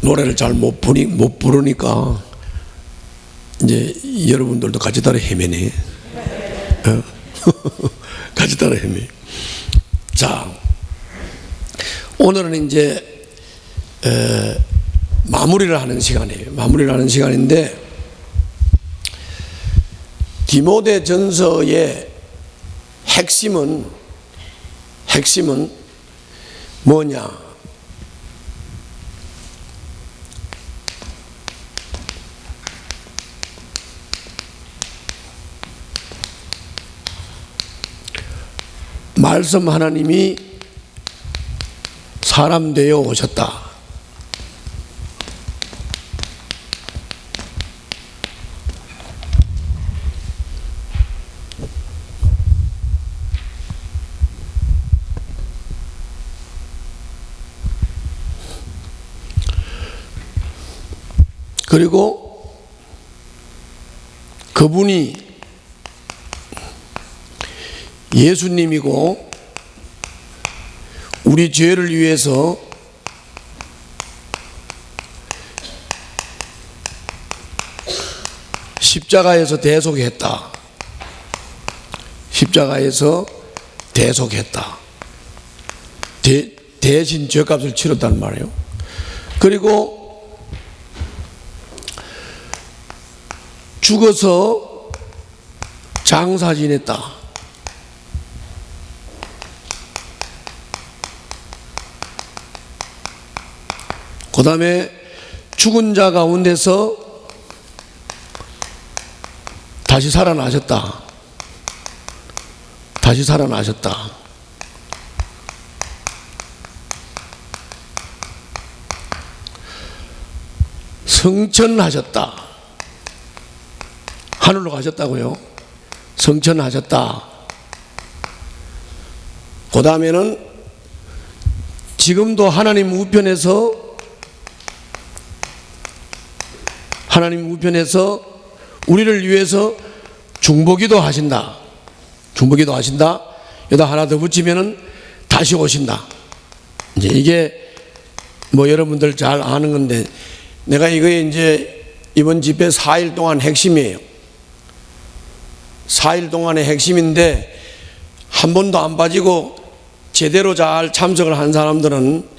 노래를 잘 못 부르니까 이제 여러분들도 같이 따라 헤매네. 같이 따라 헤매. 자, 오늘은 이제 마무리를 하는 시간이에요. 마무리를 하는 시간인데, 디모데전서의 핵심은 뭐냐? 말씀 하나님이 사람 되어 오셨다. 그리고 그분이 예수님이고 우리 죄를 위해서 십자가에서 대속했다. 십자가에서 대속했다. 대신 죄값을 치렀단 말이에요. 그리고 죽어서 장사 지냈다. 그 다음에 죽은 자 가운데서 다시 살아나셨다. 다시 살아나셨다. 성천하셨다. 하늘로 가셨다고요. 성천하셨다. 그 다음에는 지금도 하나님 우편에서 우리를 위해서 중보기도 하신다. 중보기도 하신다. 여기다 하나 더 붙이면은 다시 오신다. 이제 이게 뭐 여러분들 잘 아는 건데, 내가 이거에 이제 이번 집회 4일 동안 핵심이에요. 4일 동안의 핵심인데, 한 번도 안 빠지고 제대로 잘 참석을 한 사람들은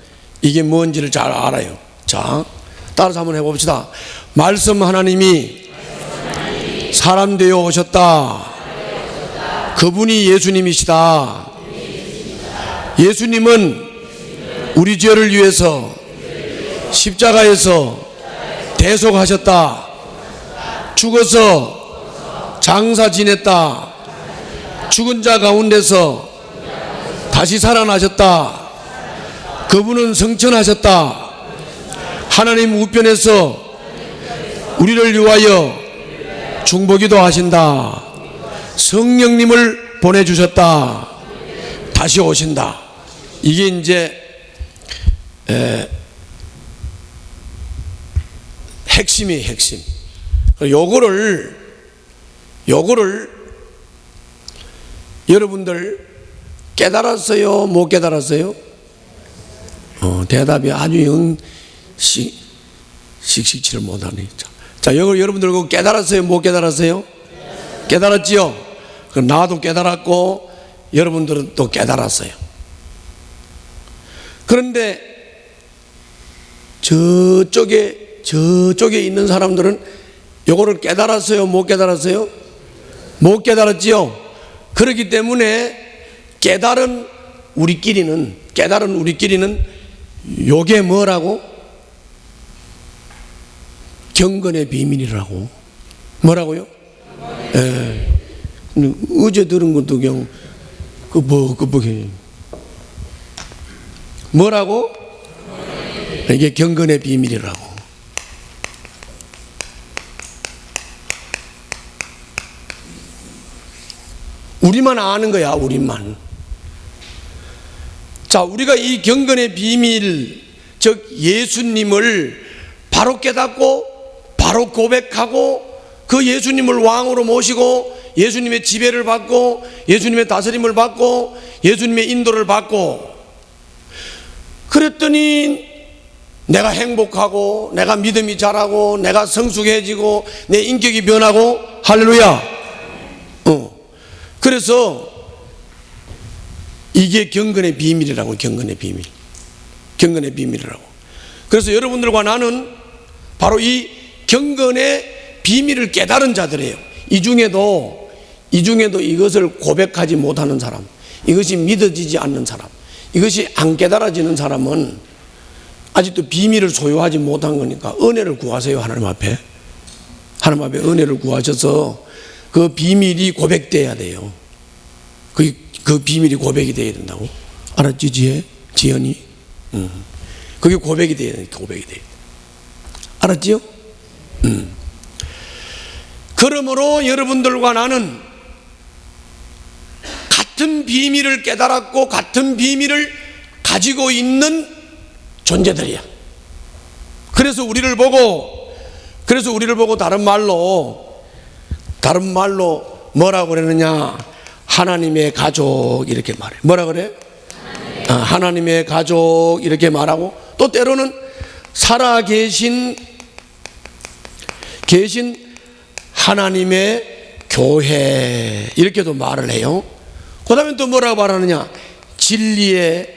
이게 뭔지를 잘 알아요. 자, 따라서 한번 해봅시다. 말씀 하나님이 사람 되어 오셨다. 그분이 예수님이시다. 예수님은 우리 죄를 위해서 십자가에서 대속하셨다. 죽어서 장사 지냈다. 죽은 자 가운데서 다시 살아나셨다. 그분은 성천하셨다. 하나님 우편에서 우리를 위하여 중보기도 하신다. 성령님을 보내주셨다. 다시 오신다. 이게 이제 핵심이 핵심. 요거를 여러분들 깨달았어요? 못 깨달았어요? 대답이 아주 씩씩치를 못하네. 자, 이걸 여러분들 그거 깨달았어요? 못 깨달았어요? 깨달았지요? 그럼 나도 깨달았고 여러분들은 또 깨달았어요. 그런데 저쪽에 있는 사람들은 이거를 깨달았어요? 못 깨달았어요? 못 깨달았지요? 그렇기 때문에 깨달은 우리끼리는 요게 뭐라고? 경건의 비밀이라고. 뭐라고요? 어제 들은 것도 그냥 뭐라고? 이게 경건의 비밀이라고. 우리만 아는 거야, 우리만. 자, 우리가 이 경건의 비밀, 즉 예수님을 바로 깨닫고 바로 고백하고 그 예수님을 왕으로 모시고 예수님의 지배를 받고 예수님의 다스림을 받고 예수님의 인도를 받고, 그랬더니 내가 행복하고 내가 믿음이 자라고 내가 성숙해지고 내 인격이 변하고 할렐루야. 그래서 이게 경건의 비밀이라고. 경건의 비밀. 경건의 비밀이라고. 그래서 여러분들과 나는 바로 이 경건의 비밀을 깨달은 자들이에요. 이 중에도 이것을 고백하지 못하는 사람, 이것이 믿어지지 않는 사람, 이것이 안 깨달아지는 사람은 아직도 비밀을 소유하지 못한 거니까 은혜를 구하세요. 하나님 앞에. 하나님 앞에 은혜를 구하셔서 그 비밀이 고백돼야 돼요. 그 비밀이 고백이 돼야 된다고. 알았지? 지연이? 그게 고백이 돼야 돼. 고백이 돼. 알았지요? 그러므로 여러분들과 나는 같은 비밀을 깨달았고 같은 비밀을 가지고 있는 존재들이야. 그래서 우리를 보고 다른 말로 뭐라고 그러느냐? 하나님의 가족 이렇게 말해. 뭐라 그래? 하나님의 가족 이렇게 말하고, 또 때로는 살아계신 하나님의 교회 이렇게도 말을 해요. 그 다음에 또 뭐라고 말하느냐? 진리의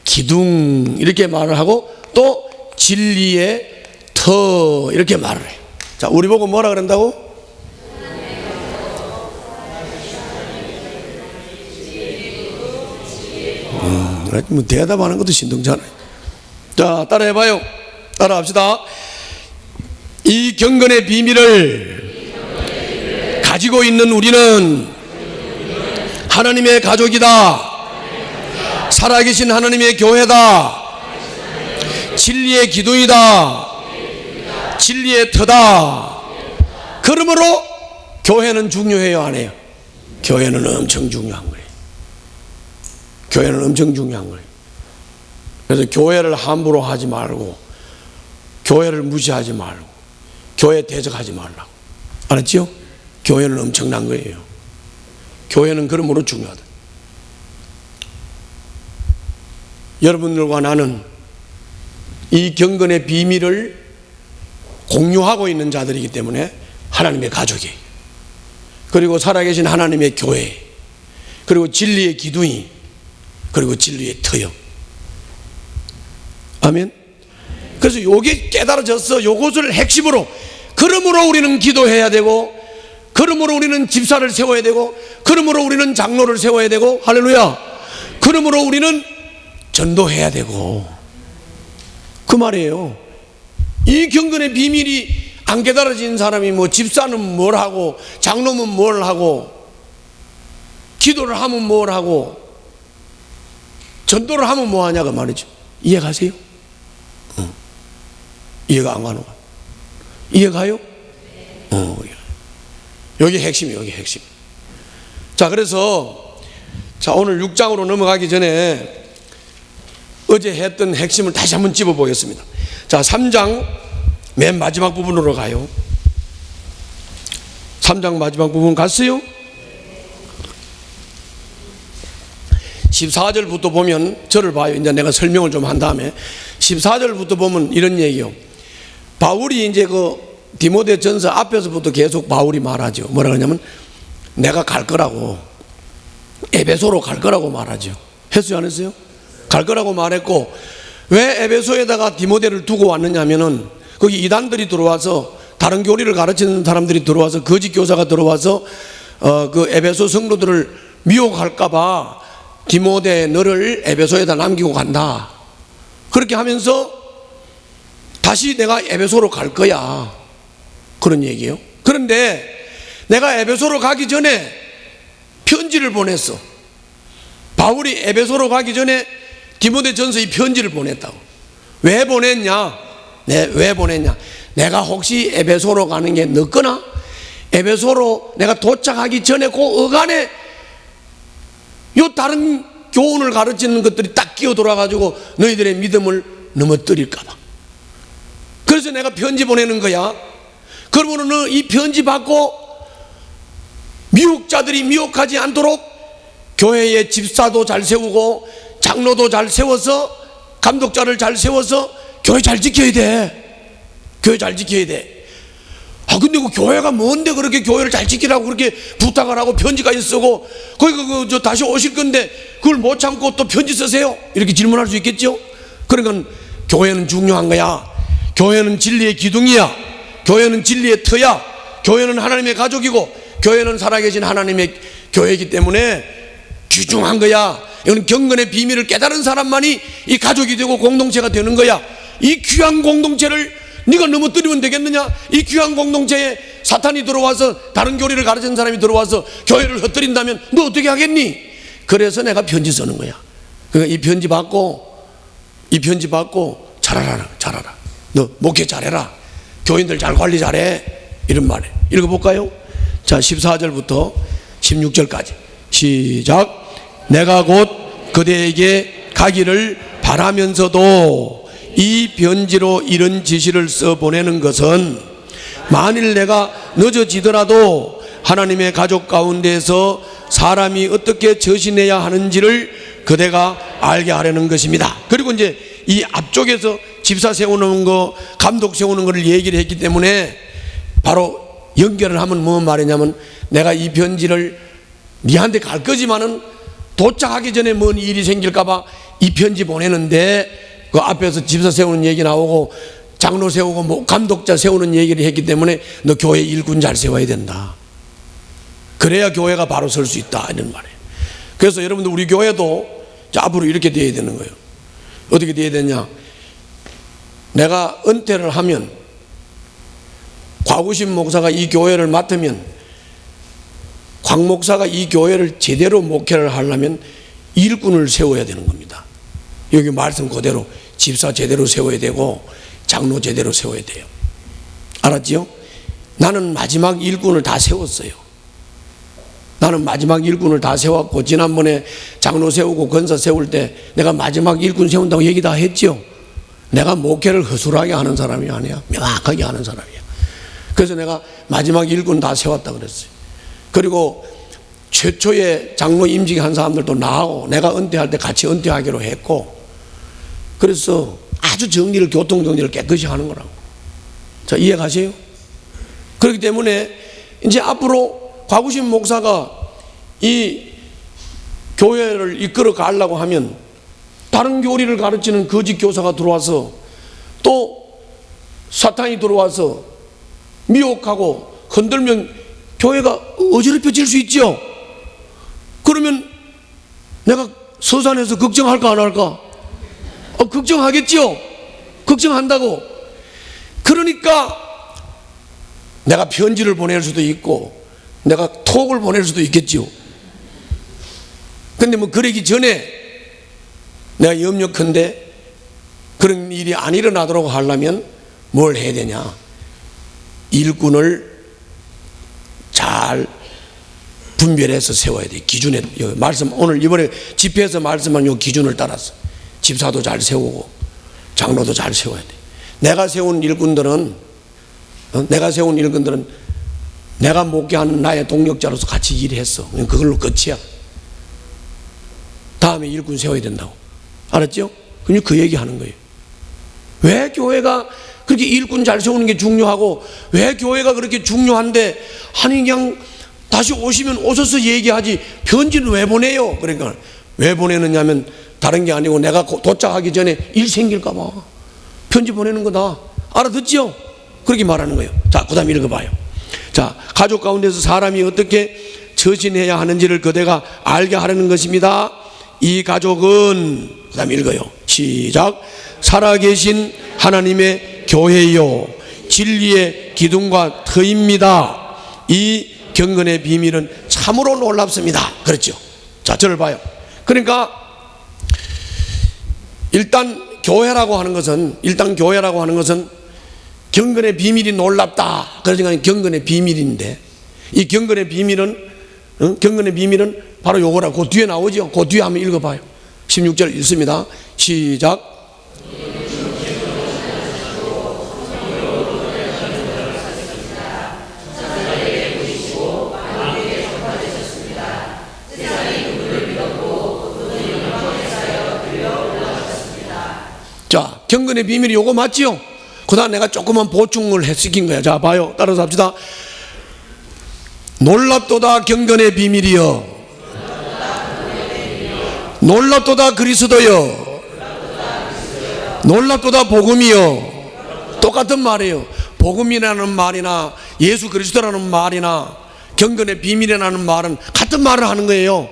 기둥 이렇게 말을 하고, 또 진리의 터 이렇게 말을 해요. 자, 우리 보고 뭐라 그런다고? 뭐 대답하는 것도 신동잖아요. 자, 따라해봐요. 따라합시다. 이 경건의 비밀을 가지고 있는 우리는 하나님의 가족이다. 살아계신 하나님의 교회다. 진리의 기둥이다. 진리의 터다. 그러므로 교회는 중요해요, 안 해요? 교회는 엄청 중요한 거예요. 교회는 엄청 중요한 거예요. 그래서 교회를 함부로 하지 말고, 교회를 무시하지 말고, 교회 대적하지 말라고. 알았지요? 교회는 엄청난 거예요. 교회는 그러므로 중요하다. 여러분들과 나는 이 경건의 비밀을 공유하고 있는 자들이기 때문에 하나님의 가족이, 그리고 살아계신 하나님의 교회, 그리고 진리의 기둥이, 그리고 진리의 터요. 아멘. 그래서 요게 깨달아져서 요것을 핵심으로, 그러므로 우리는 기도해야 되고, 그러므로 우리는 집사를 세워야 되고, 그러므로 우리는 장로를 세워야 되고, 할렐루야. 그러므로 우리는 전도해야 되고, 그 말이에요. 이 경건의 비밀이 안 깨달아진 사람이 뭐 집사는 뭘 하고, 장로는 뭘 하고, 기도를 하면 뭘 하고, 전도를 하면 뭐 하냐고 말이죠. 이해가세요? 이해가 안 가는 거야. 이해가요? 여기 핵심이에요. 여기 핵심. 자, 그래서 오늘 6장으로 넘어가기 전에 어제 했던 핵심을 다시 한번 찝어보겠습니다. 자, 3장 맨 마지막 부분으로 가요. 3장 마지막 부분 갔어요? 14절부터 보면, 저를 봐요. 이제 내가 설명을 좀 한 다음에 14절부터 보면 이런 얘기요. 바울이 이제 그 디모데 전서 앞에서부터 계속 바울이 말하죠. 뭐라 그러냐면 내가 갈 거라고, 에베소로 갈 거라고 말하죠. 했어요, 안 했어요? 갈 거라고 말했고, 왜 에베소에다가 디모데를 두고 왔느냐 하면은 거기 이단들이 들어와서, 다른 교리를 가르치는 사람들이 들어와서, 거짓 교사가 들어와서 그 에베소 성도들을 미혹할까봐 디모데 너를 에베소에다 남기고 간다. 그렇게 하면서 다시 내가 에베소로 갈 거야. 그런 얘기예요. 그런데 내가 에베소로 가기 전에 편지를 보냈어. 바울이 에베소로 가기 전에 디모데 전서 이 편지를 보냈다고. 왜 보냈냐? 왜 보냈냐? 내가 혹시 에베소로 가는 게 늦거나 에베소로 내가 도착하기 전에 그 어간에 요 다른 교훈을 가르치는 것들이 딱 끼어 돌아가지고 너희들의 믿음을 넘어뜨릴까봐. 그래서 내가 편지 보내는 거야. 그러면 너 이 편지 받고 미혹자들이 미혹하지 않도록 교회의 집사도 잘 세우고 장로도 잘 세워서 감독자를 잘 세워서 교회 잘 지켜야 돼. 교회 잘 지켜야 돼. 근데 그 교회가 뭔데 그렇게 교회를 잘 지키라고 그렇게 부탁을 하고 편지까지 쓰고, 거기 다시 오실 건데 그걸 못 참고 또 편지 쓰세요? 이렇게 질문할 수 있겠죠? 그러니까 교회는 중요한 거야. 교회는 진리의 기둥이야. 교회는 진리의 터야. 교회는 하나님의 가족이고, 교회는 살아계신 하나님의 교회이기 때문에 귀중한 거야. 이건 경건의 비밀을 깨달은 사람만이 이 가족이 되고 공동체가 되는 거야. 이 귀한 공동체를 네가 넘어뜨리면 되겠느냐? 이 귀한 공동체에 사탄이 들어와서, 다른 교리를 가르치는 사람이 들어와서 교회를 흩뜨린다면 너 어떻게 하겠니? 그래서 내가 편지 쓰는 거야. 그러니까 이 편지 받고 잘하라. 너 목회 잘해라. 교인들 잘 관리 잘해. 이런 말이에요. 읽어볼까요? 자, 14절부터 16절까지 시작. 내가 곧 그대에게 가기를 바라면서도 이 편지로 이런 지시를 써 보내는 것은, 만일 내가 늦어지더라도 하나님의 가족 가운데서 사람이 어떻게 처신해야 하는지를 그대가 알게 하려는 것입니다. 그리고 이제 이 앞쪽에서 집사 세우는 거, 감독 세우는 거를 얘기를 했기 때문에 바로 연결을 하면 무슨 말이냐면, 내가 이 편지를 니한테 갈 거지만은 도착하기 전에 뭔 일이 생길까봐 이 편지 보내는데, 그 앞에서 집사 세우는 얘기 나오고 장로 세우고 뭐 감독자 세우는 얘기를 했기 때문에 너 교회 일꾼 잘 세워야 된다. 그래야 교회가 바로 설 수 있다, 이런 말이에요. 그래서 여러분들, 우리 교회도 앞으로 이렇게 돼야 되는 거예요. 어떻게 돼야 되냐? 내가 은퇴를 하면, 곽우신 목사가 이 교회를 맡으면, 곽 목사가 이 교회를 제대로 목회를 하려면 일꾼을 세워야 되는 겁니다. 여기 말씀 그대로 집사 제대로 세워야 되고 장로 제대로 세워야 돼요. 알았지요? 나는 마지막 일꾼을 다 세웠어요. 나는 마지막 일꾼을 다 세웠고, 지난번에 장로 세우고 권사 세울 때 내가 마지막 일꾼 세운다고 얘기 다 했죠. 내가 목회를 허술하게 하는 사람이 아니야. 명확하게 하는 사람이야. 그래서 내가 마지막 일꾼 다 세웠다 그랬어요. 그리고 최초의 장로 임직한 사람들도 나하고 내가 은퇴할 때 같이 은퇴하기로 했고, 그래서 아주 정리를, 교통 정리를 깨끗이 하는 거라고. 자, 이해 가세요? 그렇기 때문에 이제 앞으로 곽우신 목사가 이 교회를 이끌어 가려고 하면, 다른 교리를 가르치는 거짓 교사가 들어와서, 또 사탄이 들어와서 미혹하고 흔들면 교회가 어지럽혀질 수 있죠. 그러면 내가 서산에서 걱정할까 안 할까? 걱정하겠죠. 걱정한다고. 그러니까 내가 편지를 보낼 수도 있고 내가 톡을 보낼 수도 있겠죠. 근데 뭐 그러기 전에 내가 염려컨대 그런 일이 안 일어나도록 하려면 뭘 해야 되냐? 일꾼을 잘 분별해서 세워야 돼. 기준에, 말씀, 오늘 이번에 집회에서 말씀한 요 기준을 따라서 집사도 잘 세우고 장로도 잘 세워야 돼. 내가 세운 일꾼들은 내가 목회하는 나의 동력자로서 같이 일했어. 그걸로 끝이야. 다음에 일꾼 세워야 된다고. 알았죠? 그냥 그 얘기 하는 거예요. 왜 교회가 그렇게 일꾼 잘 세우는 게 중요하고, 왜 교회가 그렇게 중요한데, 아니 그냥 다시 오시면 오셔서 얘기하지 편지는 왜 보내요? 그러니까 왜 보내느냐면 다른 게 아니고 내가 도착하기 전에 일 생길까 봐 편지 보내는 거다. 알아듣죠? 그렇게 말하는 거예요. 자, 그 다음 읽어봐요. 자, 가족 가운데서 사람이 어떻게 처신해야 하는지를 그대가 알게 하려는 것입니다. 이 가족은, 그 다음 읽어요. 시작. 살아계신 하나님의 교회요 진리의 기둥과 터입니다. 이 경건의 비밀은 참으로 놀랍습니다. 그렇죠? 자, 저를 봐요. 그러니까 일단 교회라고 하는 것은 경건의 비밀이 놀랍다. 그러니까 경건의 비밀인데, 이 경건의 비밀은 바로 요거라. 그 뒤에 나오죠. 그 뒤에 한번 읽어봐요. 16절 읽습니다. 시작. 자, 경건의 비밀이 요거 맞지요? 그다음 내가 조금만 보충을 시킨 거야. 자, 봐요. 따라서 합시다. 놀랍도다 경건의 비밀이여, 놀랍도다 그리스도여, 놀랍도다 복음이여. 똑같은 말이에요. 복음이라는 말이나 예수 그리스도라는 말이나 경건의 비밀이라는 말은 같은 말을 하는 거예요.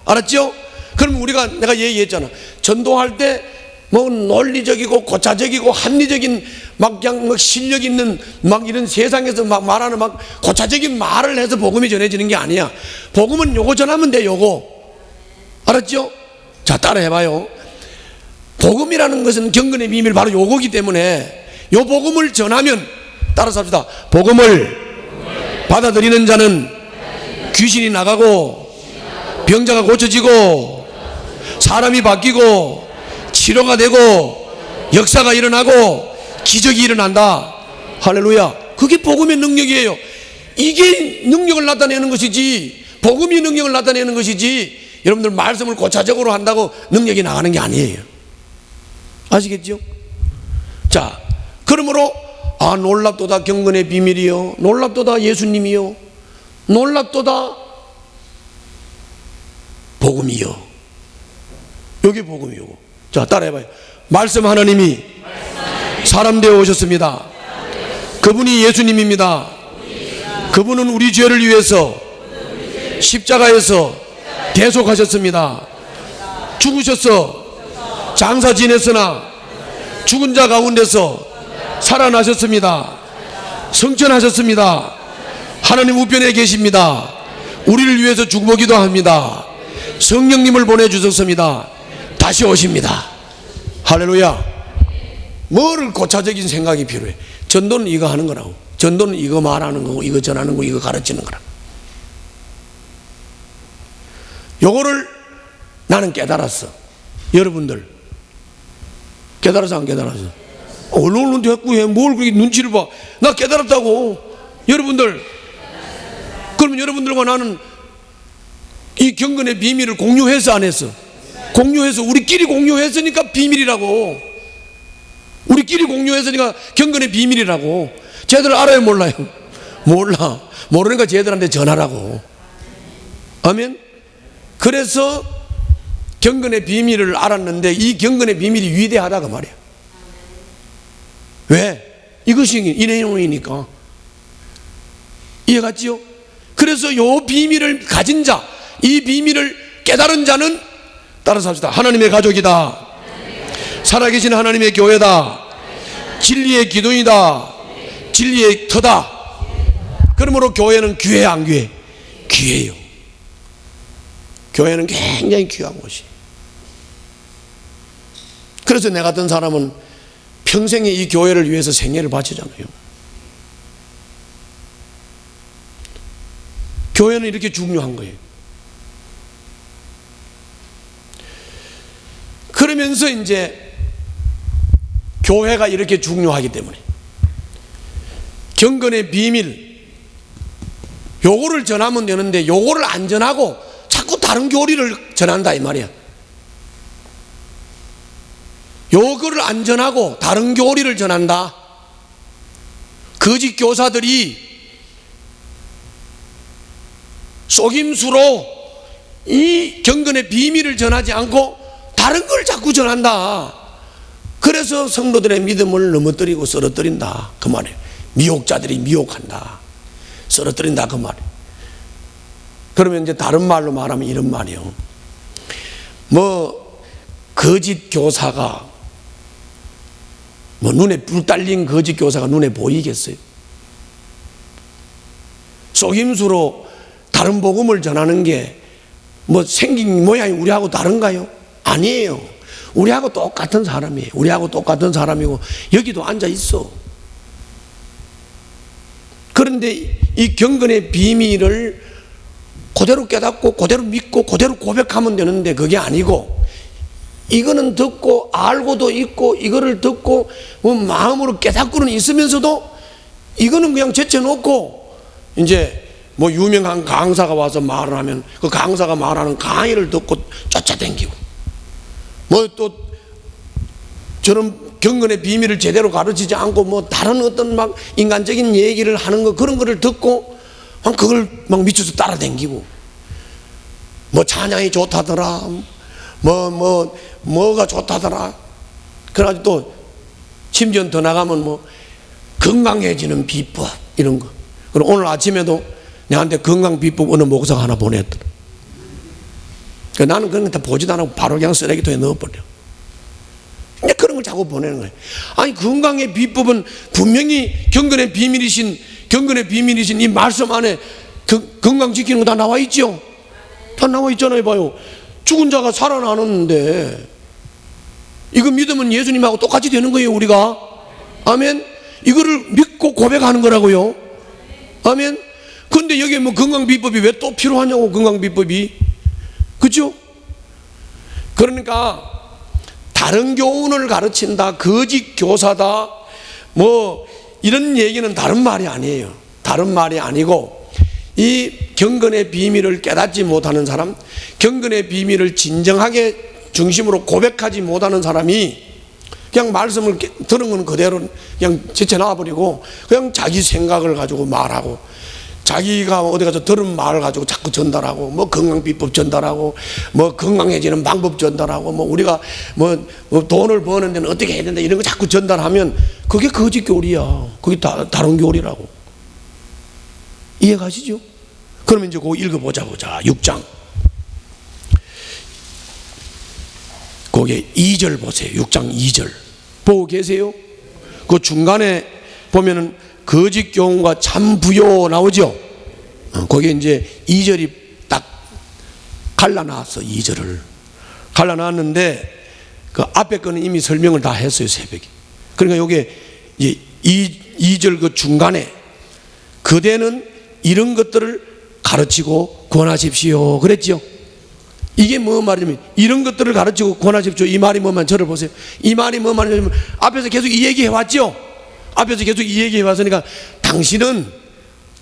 알았죠? 그럼 우리가 내가 얘기했잖아. 전도할 때 뭐 논리적이고 고차적이고 합리적인 막 그냥 막 실력 있는 막 이런 세상에서 막 말하는 막 고차적인 말을 해서 복음이 전해지는 게 아니야. 복음은 요거 전하면 돼. 요거. 알았죠? 자, 따라 해봐요. 복음이라는 것은 경건의 비밀 바로 요거기 때문에 요 복음을 전하면, 따라서 합시다. 복음을 받아들이는 자는 귀신이 나가고 병자가 고쳐지고 사람이 바뀌고 치료가 되고 역사가 일어나고 기적이 일어난다. 할렐루야. 그게 복음의 능력이에요. 이게 능력을 나타내는 것이지, 복음이 능력을 나타내는 것이지, 여러분들 말씀을 고차적으로 한다고 능력이 나가는 게 아니에요. 아시겠죠? 자, 그러므로 놀랍도다 경건의 비밀이요, 놀랍도다 예수님이요, 놀랍도다 복음이요. 여기 복음이요. 자, 따라해봐요. 말씀 하나님이 사람 되어 오셨습니다. 그분이 예수님입니다. 그분은 우리 죄를 위해서 십자가에서 대속하셨습니다. 죽으셔서 장사 지냈으나 죽은 자 가운데서 살아나셨습니다. 성천하셨습니다. 하나님 우편에 계십니다. 우리를 위해서 중보기도 합니다. 성령님을 보내주셨습니다. 다시 오십니다. 할렐루야. 뭐를 고차적인 생각이 필요해? 전도는 이거 하는 거라고. 전도는 이거 말하는 거고, 이거 전하는 거고, 이거 가르치는 거라고. 요거를 나는 깨달았어. 여러분들 깨달았어 안 깨달았어? 얼른 됐고 해. 뭘 그렇게 눈치를 봐. 나 깨달았다고. 여러분들, 그러면 여러분들과 나는 이 경건의 비밀을 공유해서 안 했어? 공유해서, 우리끼리 공유했으니까 비밀이라고. 우리끼리 공유했으니까 경건의 비밀이라고. 쟤들 알아요 몰라요? 몰라. 모르니까 쟤들한테 전하라고. 아멘. 그래서 경건의 비밀을 알았는데 이 경건의 비밀이 위대하다고 말이야. 왜? 이것이 이 내용이니까. 이해갔지요? 그래서 요 비밀을 가진 자, 이 비밀을 깨달은 자는, 따라서 합시다. 하나님의 가족이다. 살아계신 하나님의 교회다. 진리의 기둥이다. 진리의 터다. 그러므로 교회는 귀해 안 귀해? 귀해요. 교회는 굉장히 귀한 곳이. 그래서 내 같은 사람은 평생에 이 교회를 위해서 생애를 바치잖아요. 교회는 이렇게 중요한 거예요. 그러면서 이제 교회가 이렇게 중요하기 때문에 경건의 비밀, 요거를 전하면 되는데 요거를 안 전하고 자꾸 다른 교리를 전한다 이 말이야. 요거를 안 전하고 다른 교리를 전한다. 거짓 교사들이 속임수로 이 경건의 비밀을 전하지 않고 다른 걸 자꾸 전한다. 그래서 성도들의 믿음을 넘어뜨리고 쓰러뜨린다 그 말이에요. 미혹자들이 미혹한다, 쓰러뜨린다 그 말이에요. 그러면 이제 다른 말로 말하면 이런 말이에요. 뭐 거짓 교사가, 뭐 눈에 불 달린 거짓 교사가 눈에 보이겠어요? 속임수로 다른 복음을 전하는 게 뭐 생긴 모양이 우리하고 다른가요? 아니에요. 우리하고 똑같은 사람이에요. 우리하고 똑같은 사람이고 여기도 앉아 있어. 그런데 이 경건의 비밀을 그대로 깨닫고 그대로 믿고 그대로 고백하면 되는데 그게 아니고, 이거는 듣고 알고도 있고 이거를 듣고 뭐 마음으로 깨닫고는 있으면서도 이거는 그냥 제쳐놓고 이제 뭐 유명한 강사가 와서 말을 하면 그 강사가 말하는 강의를 듣고 쫓아다니고, 뭐 또 저는 경건의 비밀을 제대로 가르치지 않고 뭐 다른 어떤 막 인간적인 얘기를 하는 거 그런 거를 듣고 막 그걸 막 미쳐서 따라다니고 뭐 찬양이 좋다더라 뭐가 좋다더라. 그래가지고 또 심지어 더 나가면 뭐 건강해지는 비법 이런 거. 그리고 오늘 아침에도 내한테 건강 비법 어느 목사가 하나 보냈더라. 나는 그런 거 다 보지도 않고 바로 그냥 쓰레기통에 넣어버려. 근데 그런 걸 자꾸 보내는 거예요. 아니 건강의 비법은 분명히 경건의 비밀이신 이 말씀 안에 건강 지키는 거 다 나와 있죠. 다 나와 있잖아요. 봐요. 죽은 자가 살아나는데 이거 믿으면 예수님하고 똑같이 되는 거예요. 우리가. 아멘. 이거를 믿고 고백하는 거라고요. 아멘. 근데 여기에 뭐 건강 비법이 왜 또 필요하냐고. 건강 비법이. 그죠? 그러니까 다른 교훈을 가르친다, 거짓 교사다, 뭐 이런 얘기는 다른 말이 아니에요. 다른 말이 아니고 이 경건의 비밀을 깨닫지 못하는 사람, 경건의 비밀을 진정하게 중심으로 고백하지 못하는 사람이 그냥 말씀을 들은 건 그대로 그냥 제쳐놔버리고 그냥 자기 생각을 가지고 말하고 자기가 어디 가서 들은 말을 가지고 자꾸 전달하고 뭐 건강비법 전달하고 뭐 건강해지는 방법 전달하고 뭐 우리가 뭐 돈을 버는 데는 어떻게 해야 된다 이런 거 자꾸 전달하면 그게 거짓 교리야. 그게 다른 교리라고. 이해가시죠? 그러면 이제 그거 읽어보자고. 자, 6장 거기에 2절 보세요. 6장 2절 보고 계세요? 그 중간에 보면은 거짓 교훈과 참 부요 나오죠. 거기에 이제 2절이 딱 갈라놨어. 2절을 갈라놨는데 그 앞에 거는 이미 설명을 다 했어요. 새벽에. 그러니까 요게 이제 2절 그 중간에 그대는 이런 것들을 가르치고 권하십시오 그랬죠. 이게 뭐 말이냐면 이런 것들을 가르치고 권하십시오. 이 말이 뭐만 저를 보세요. 이 말이 뭐 말이냐면 앞에서 계속 이 얘기 해왔죠. 앞에서 계속 이 얘기 해왔으니까 당신은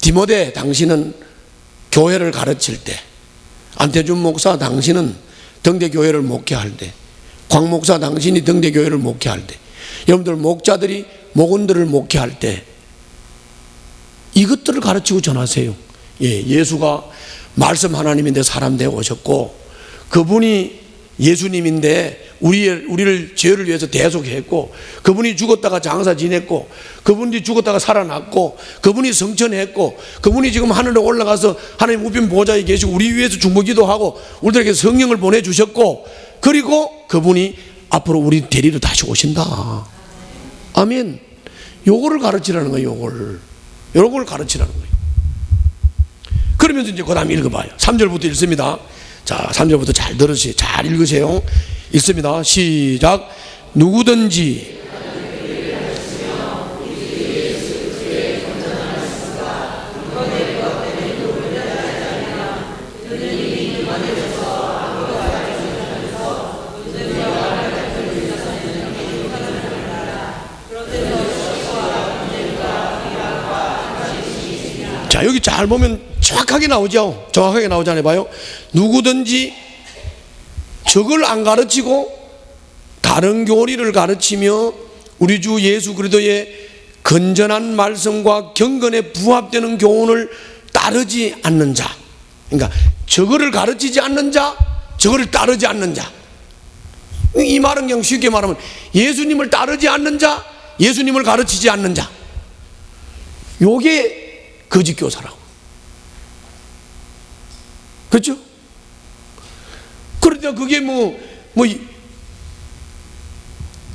디모데 당신은 교회를 가르칠 때, 안태준 목사 당신은 등대교회를 목회할 때, 광 목사 당신이 등대교회를 목회할 때, 여러분들 목자들이 목원들을 목회할 때 이것들을 가르치고 전하세요. 예수가 말씀 하나님인데 사람 되어 오셨고 그분이 예수님인데 우리를 죄를 위해서 대속했고 그분이 죽었다가 장사 지냈고 그분이 죽었다가 살아났고 그분이 성천했고 그분이 지금 하늘에 올라가서 하나님 우편 보좌에 계시고 우리 위해서 중보기도 하고 우리들에게 성령을 보내주셨고 그리고 그분이 앞으로 우리 데리러 다시 오신다. 아멘. 요거를 가르치라는 거예요. 요걸 가르치라는 거예요. 그러면서 이제 그 다음 읽어봐요. 3절부터 읽습니다. 자, 3절부터 잘 들으세요. 잘 읽으세요. 읽습니다. 시작. 누구든지 자, 여기 잘 보면 정확하게 나오죠. 정확하게 나오잖아요. 봐요. 누구든지 적을 안 가르치고 다른 교리를 가르치며 우리 주 예수 그리스도의 건전한 말씀과 경건에 부합되는 교훈을 따르지 않는 자, 그러니까 적을 가르치지 않는 자, 적을 따르지 않는 자. 이 말은 그냥 쉽게 말하면 예수님을 따르지 않는 자, 예수님을 가르치지 않는 자. 요게 거짓 교사라고. 그렇죠? 그런데 그게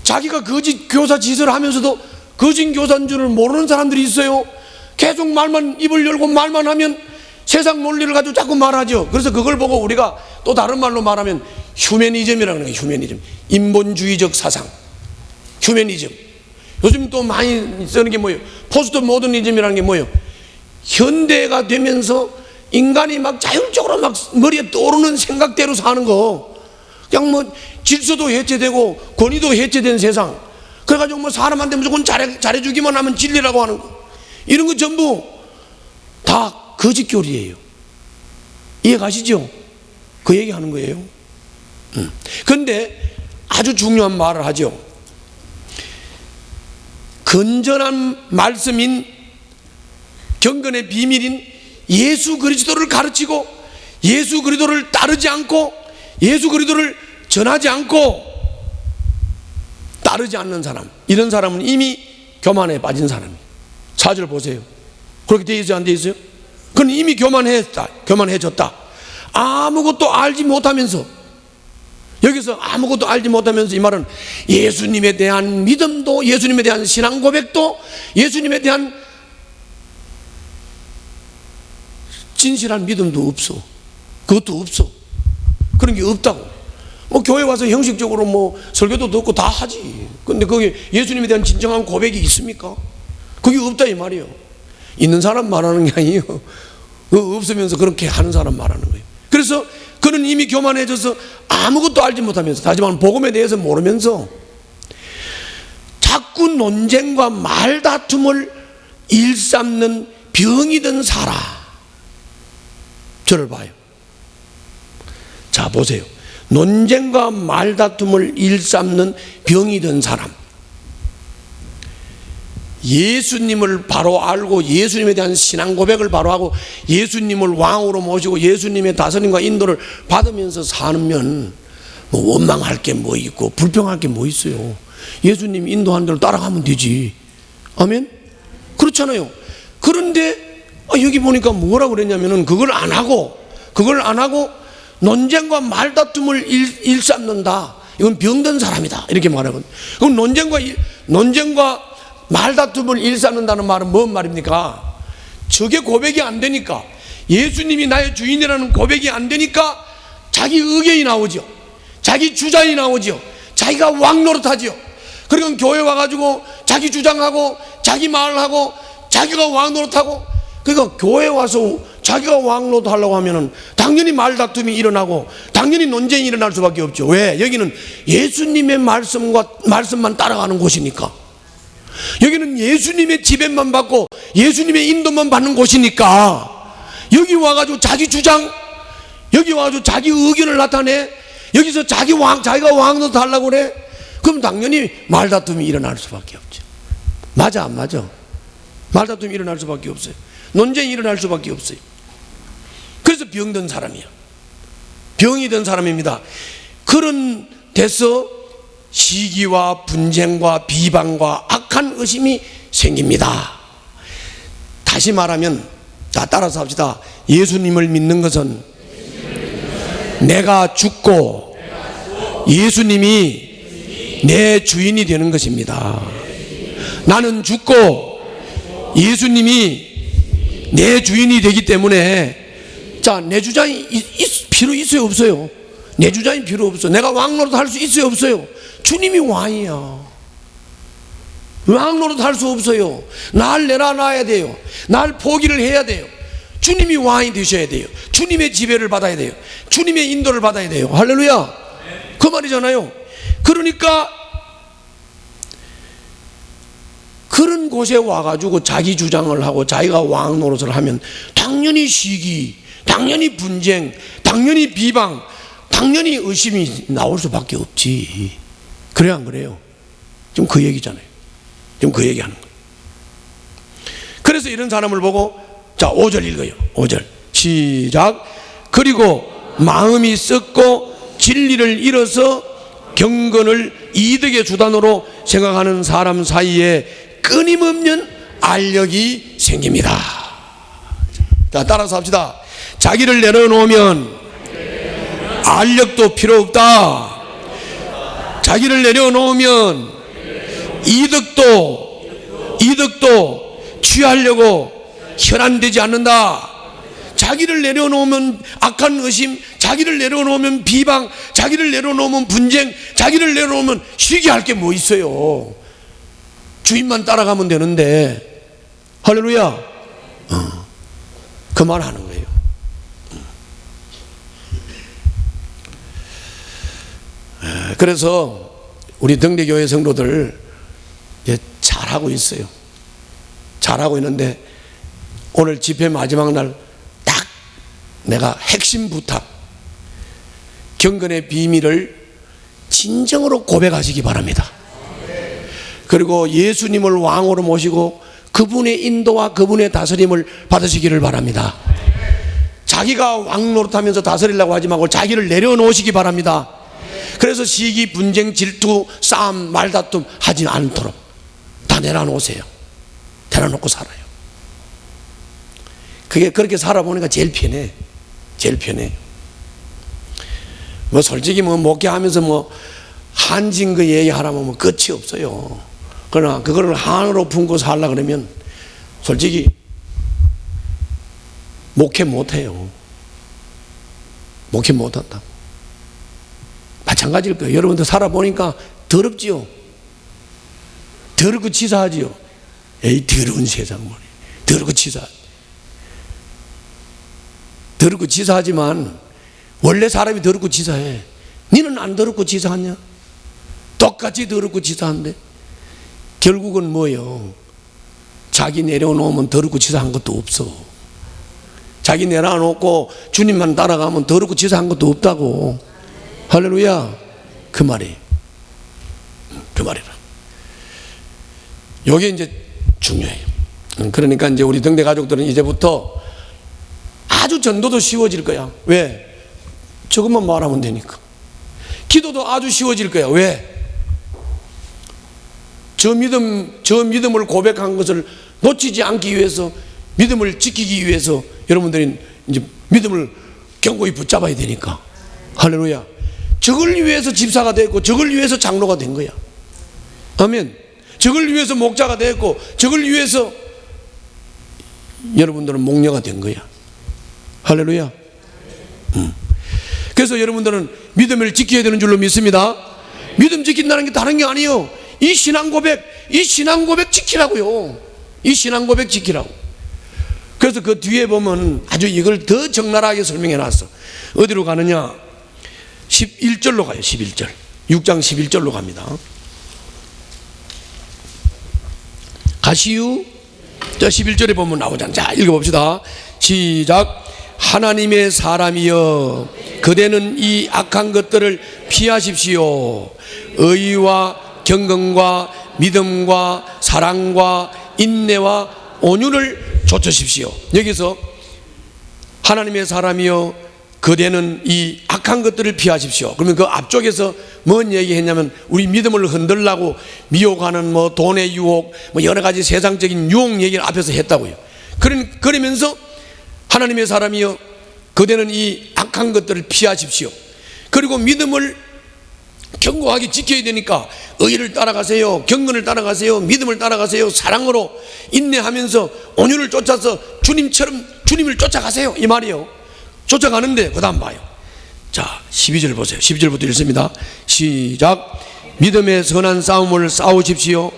자기가 거짓 교사 짓을 하면서도 거짓 교사인 줄을 모르는 사람들이 있어요. 계속 말만 입을 열고 말만 하면 세상 논리를 가지고 자꾸 말하죠. 그래서 그걸 보고 우리가 또 다른 말로 말하면 휴머니즘이라는 거예요. 휴머니즘. 인본주의적 사상. 휴머니즘. 요즘 또 많이 쓰는 게 뭐예요? 포스트 모더니즘이라는 게 뭐예요? 현대가 되면서 인간이 막 자율적으로 막 머리에 떠오르는 생각대로 사는 거. 그냥 뭐 질서도 해체되고 권위도 해체된 세상. 그래가지고 뭐 사람한테 무조건 잘해주기만 하면 진리라고 하는 거. 이런 거 전부 다 거짓 교리예요. 이해 가시죠? 그 얘기 하는 거예요. 그런데 아주 중요한 말을 하죠. 건전한 말씀인 경건의 비밀인 예수 그리스도를 가르치고 예수 그리스도를 따르지 않고 예수 그리스도를 전하지 않고 따르지 않는 사람, 이런 사람은 이미 교만에 빠진 사람이에요. 4절 보세요. 그렇게 되어 있어요, 안 되어 있어요? 그건 이미 교만해졌다. 아무것도 알지 못하면서, 여기서 아무것도 알지 못하면서 이 말은 예수님에 대한 믿음도, 예수님에 대한 신앙 고백도, 예수님에 대한 진실한 믿음도 없어. 그것도 없어. 그런 게 없다고. 뭐 교회 와서 형식적으로 뭐 설교도 듣고 다 하지. 근데 거기 예수님에 대한 진정한 고백이 있습니까? 그게 없다 이 말이에요. 있는 사람 말하는 게 아니에요. 없으면서 그렇게 하는 사람 말하는 거예요. 그래서 그는 이미 교만해져서 아무것도 알지 못하면서, 하지만 복음에 대해서 모르면서 자꾸 논쟁과 말다툼을 일삼는 병이 든 사람. 저를 봐요. 자, 보세요. 논쟁과 말다툼을 일삼는 병이 든 사람, 예수님을 바로 알고 예수님에 대한 신앙 고백을 바로 하고 예수님을 왕으로 모시고 예수님의 다스림과 인도를 받으면서 살면 뭐 원망할 게 뭐 있고 불평할 게 뭐 있어요. 예수님 인도한 대로 따라가면 되지. 아멘? 그렇잖아요. 그런데 여기 보니까 뭐라고 그랬냐면은 그걸 안 하고 논쟁과 말다툼을 일삼는다. 이건 병든 사람이다. 이렇게 말하거든요. 그럼 논쟁과 말다툼을 일삼는다는 말은 뭔 말입니까? 저게 고백이 안 되니까, 예수님이 나의 주인이라는 고백이 안 되니까 자기 의견이 나오죠. 자기 주장이 나오죠. 자기가 왕 노릇하죠. 그리고 교회 와가지고 자기 주장하고 자기 말하고 자기가 왕 노릇하고, 그러니까 교회 와서 자기가 왕 노릇하려고 하면은 당연히 말다툼이 일어나고 당연히 논쟁이 일어날 수밖에 없죠. 왜? 여기는 예수님의 말씀만 따라가는 곳이니까. 여기는 예수님의 지배만 받고 예수님의 인도만 받는 곳이니까, 여기 와가지고 자기 주장, 여기 와가지고 자기 의견을 나타내, 여기서 자기가 왕 노릇 하려고 그래. 그럼 당연히 말다툼이 일어날 수밖에 없죠. 맞아 안 맞아? 말다툼이 일어날 수밖에 없어요. 논쟁이 일어날 수밖에 없어요. 그래서 병든 사람이야. 병이 든 사람입니다. 그런 데서 시기와 분쟁과 비방과 악한 의심이 생깁니다. 다시 말하면, 자, 따라서 합시다. 예수님을 믿는 것은 내가 죽고 예수님이 내 주인이 되는 것입니다. 나는 죽고 예수님이 내 주인이 되기 때문에, 자, 내 주장이 필요 있어요 없어요? 내 주장이 필요 없어. 내가 왕 노릇 할 수 있어요 없어요? 주님이 왕이야. 왕 노릇 할 수 없어요. 날 내려놔야 돼요. 날 포기를 해야 돼요. 주님이 왕이 되셔야 돼요. 주님의 지배를 받아야 돼요. 주님의 인도를 받아야 돼요. 할렐루야. 그 말이잖아요. 그러니까 그런 곳에 와가지고 자기 주장을 하고 자기가 왕 노릇을 하면 당연히 시기, 당연히 분쟁, 당연히 비방, 당연히 의심이 나올 수밖에 없지. 그래야 안 그래요? 지금 그 얘기잖아요. 지금 그 얘기하는 거예요. 그래서 이런 사람을 보고, 자, 5절 읽어요. 5절 시작. 그리고 마음이 썩고 진리를 잃어서 경건을 이득의 수단으로 생각하는 사람 사이에 끊임없는 알력이 생깁니다. 자, 따라서 합시다. 자기를 내려놓으면 알력도 필요 없다. 자기를 내려놓으면 이득도 취하려고 현안되지 않는다. 자기를 내려놓으면 악한 의심, 자기를 내려놓으면 비방, 자기를 내려놓으면 분쟁, 자기를 내려놓으면 시기할 게 뭐 있어요. 주인만 따라가면 되는데. 할렐루야. 그 말 하는 거예요. 그래서 우리 등대교회 성도들 잘하고 있어요. 잘하고 있는데 오늘 집회 마지막 날 딱 내가 핵심 부탁, 경건의 비밀을 진정으로 고백하시기 바랍니다. 그리고 예수님을 왕으로 모시고 그분의 인도와 그분의 다스림을 받으시기를 바랍니다. 자기가 왕 노릇하면서 다스리려고 하지 말고 자기를 내려놓으시기 바랍니다. 그래서 시기, 분쟁, 질투, 싸움, 말다툼 하지 않도록 다 내려놓으세요. 내려놓고 살아요. 그게 그렇게 살아보니까 제일 편해. 제일 편해. 뭐 솔직히 뭐 목회하면서 뭐 한진 그 얘기하라면 뭐 끝이 없어요. 그러나 그거를 한으로 품고 살라 그러면 솔직히 목회 못해요. 목회 못한다. 마찬가지일 거예요. 여러분들 살아보니까 더럽지요. 더럽고 치사하지요. 에이 더러운 세상 말이에요. 더럽고 치사. 더럽고 치사하지만 원래 사람이 더럽고 치사해. 니는 안 더럽고 치사하냐? 똑같이 더럽고 치사한데 결국은 뭐예요? 자기 내려놓으면 더럽고 치사한 것도 없어. 자기 내려놓고 주님만 따라가면 더럽고 치사한 것도 없다고. 할렐루야. 그 말이에요. 그 말이라. 이게 이제 중요해요. 그러니까 이제 우리 등대 가족들은 이제부터 아주 전도도 쉬워질 거야. 왜? 저것만 말하면 되니까. 기도도 아주 쉬워질 거야. 왜? 저 믿음을 고백한 것을 놓치지 않기 위해서, 믿음을 지키기 위해서 여러분들이 이제 믿음을 견고히 붙잡아야 되니까. 할렐루야. 저걸 위해서 집사가 됐고, 저걸 위해서 장로가 된 거야. 아멘. 저걸 위해서 목자가 됐고, 저걸 위해서 여러분들은 목녀가 된 거야. 할렐루야. 그래서 여러분들은 믿음을 지켜야 되는 줄로 믿습니다. 믿음 지킨다는 게 다른 게 아니에요. 이 신앙 고백 지키라고요. 이 신앙 고백 지키라고. 그래서 그 뒤에 보면 아주 이걸 더 적나라하게 설명해 놨어. 어디로 가느냐? 11절로 가요. 11절. 6장 11절로 갑니다. 가시유. 자, 11절에 보면 나오잖아. 자, 읽어봅시다. 시작. 하나님의 사람이여, 그대는 이 악한 것들을 피하십시오. 의와 경건과 믿음과 사랑과 인내와 온유를 좇으십시오. 여기서 하나님의 사람이여, 그대는 이 악한 것들을 피하십시오. 그러면 그 앞쪽에서 뭔 얘기했냐면 우리 믿음을 흔들라고 미혹하는 뭐 돈의 유혹, 뭐 여러 가지 세상적인 유혹 얘기를 앞에서 했다고요. 그러면서 하나님의 사람이여, 그대는 이 악한 것들을 피하십시오. 그리고 믿음을 견고하게 지켜야 되니까 의를 따라가세요. 경건을 따라가세요. 믿음을 따라가세요. 사랑으로 인내하면서 온유를 쫓아서 주님처럼 주님을 쫓아가세요. 이 말이에요. 쫓아가는데 그 다음 봐요. 자, 12절 보세요. 12절부터 읽습니다. 시작. 믿음의 선한 싸움을 싸우십시오.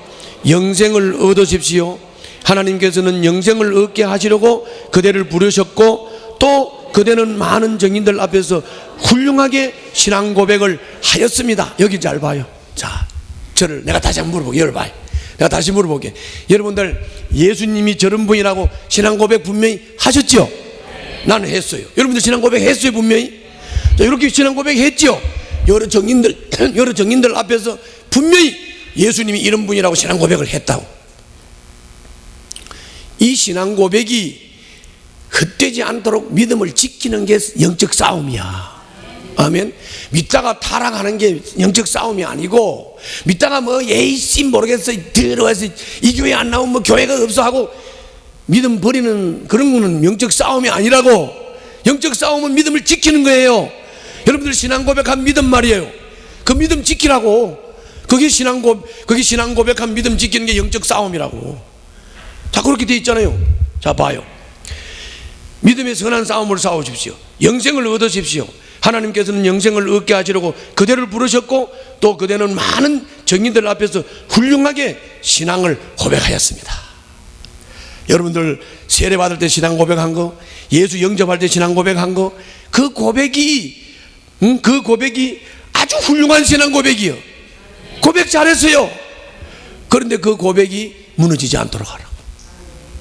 영생을 얻으십시오. 하나님께서는 영생을 얻게 하시려고 그대를 부르셨고, 또 그대는 많은 정인들 앞에서 훌륭하게 신앙 고백을 하였습니다. 여기 잘 봐요. 자, 저를 내가 다시 한번 물어보게. 여러분 봐요. 내가 다시 물어볼게. 여러분들 예수님이 저런 분이라고 신앙 고백 분명히 하셨죠? 나는 했어요. 여러분들 신앙 고백 했어요? 분명히. 자, 이렇게 신앙 고백 했죠? 여러 정인들 앞에서 분명히 예수님이 이런 분이라고 신앙 고백을 했다고. 이 신앙 고백이 헛되지 않도록 믿음을 지키는 게 영적 싸움이야. 아멘. 믿다가 타락하는 게 영적 싸움이 아니고, 믿다가 뭐 에이씨 모르겠어 들어와서 이 교회 안 나오면 뭐 교회가 없어 하고 믿음 버리는 그런 거는 영적 싸움이 아니라고. 영적 싸움은 믿음을 지키는 거예요. 여러분들 신앙 고백한 믿음 말이에요. 그 믿음 지키라고. 그게 신앙 고백한 믿음 지키는 게 영적 싸움이라고. 자, 그렇게 돼 있잖아요. 자, 봐요. 믿음의 선한 싸움을 싸우십시오. 영생을 얻으십시오. 하나님께서는 영생을 얻게 하시려고 그대를 부르셨고, 또 그대는 많은 정인들 앞에서 훌륭하게 신앙을 고백하였습니다. 여러분들 세례 받을 때 신앙 고백한 거, 예수 영접할 때 신앙 고백한 거, 그 고백이 아주 훌륭한 신앙 고백이요. 고백 잘했어요. 그런데 그 고백이 무너지지 않도록 하라.